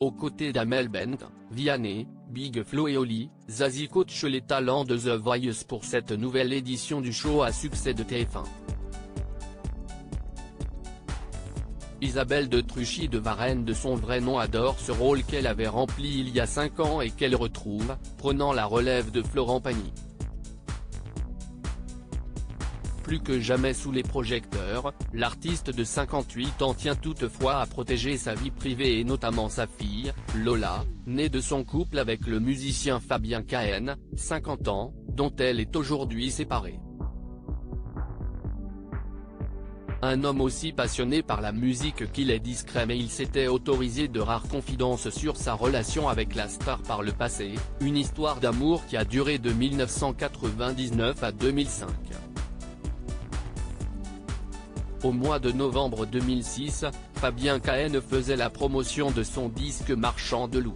Aux côtés d'Amel Bent, Vianney, Big Flo et Oli, Zazie coach les talents de The Voice pour cette nouvelle édition du show à succès de TF1. Isabelle de Truchy de Varenne de son vrai nom adore ce rôle qu'elle avait rempli il y a 5 ans et qu'elle retrouve, prenant la relève de Florent Pagny. Plus que jamais sous les projecteurs, l'artiste de 58 ans tient toutefois à protéger sa vie privée et notamment sa fille, Lola, née de son couple avec le musicien Fabien Cahen, 50 ans, dont elle est aujourd'hui séparée. Un homme aussi passionné par la musique qu'il est discret, mais il s'était autorisé de rares confidences sur sa relation avec la star par le passé, une histoire d'amour qui a duré de 1999 à 2005. Au mois de novembre 2006, Fabien Cahen faisait la promotion de son disque Marchand de loups.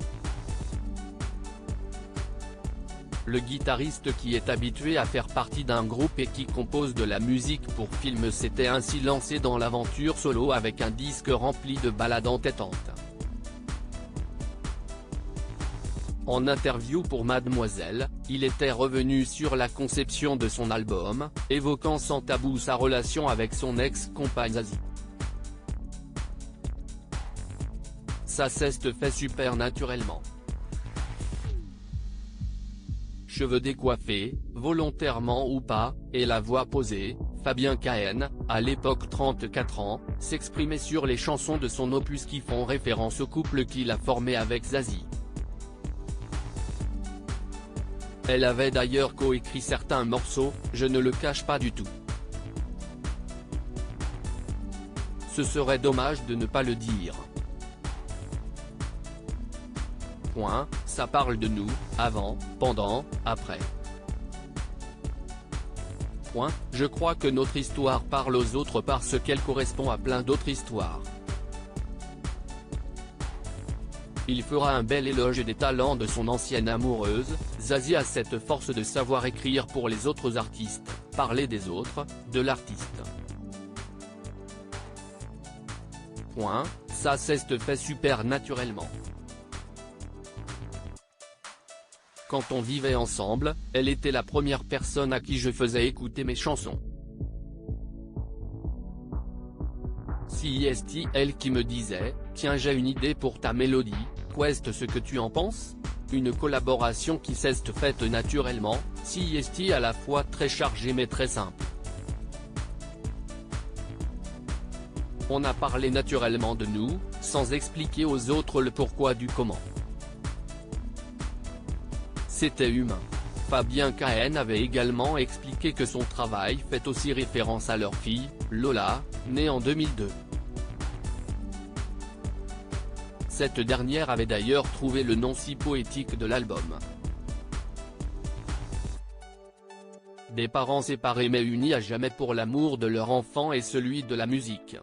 Le guitariste, qui est habitué à faire partie d'un groupe et qui compose de la musique pour film, s'était ainsi lancé dans l'aventure solo avec un disque rempli de ballades entêtantes. En interview pour Mademoiselle, il était revenu sur la conception de son album, évoquant sans tabou sa relation avec son ex-compagne Zazie. Ça s'est fait super naturellement. Cheveux décoiffés, volontairement ou pas, et la voix posée, Fabien Cahen, à l'époque 34 ans, s'exprimait sur les chansons de son opus qui font référence au couple qu'il a formé avec Zazie. Elle avait d'ailleurs coécrit certains morceaux, je ne le cache pas du tout. Ce serait dommage de ne pas le dire. Ça parle de nous, avant, pendant, après. Je crois que notre histoire parle aux autres parce qu'elle correspond à plein d'autres histoires. Il fera un bel éloge des talents de son ancienne amoureuse. Zazie a cette force de savoir écrire pour les autres artistes, parler des autres, de l'artiste. Ça s'est fait super naturellement. Quand on vivait ensemble, elle était la première personne à qui je faisais écouter mes chansons. C'est elle qui me disait, tiens, j'ai une idée pour ta mélodie, qu'est-ce que tu en penses? Une collaboration qui s'est faite naturellement, c'est à la fois très chargée mais très simple. On a parlé naturellement de nous, sans expliquer aux autres le pourquoi du comment. C'était humain. Fabien Cahen avait également expliqué que son travail fait aussi référence à leur fille, Lola, née en 2002. Cette dernière avait d'ailleurs trouvé le nom si poétique de l'album. Des parents séparés mais unis à jamais pour l'amour de leur enfant et celui de la musique.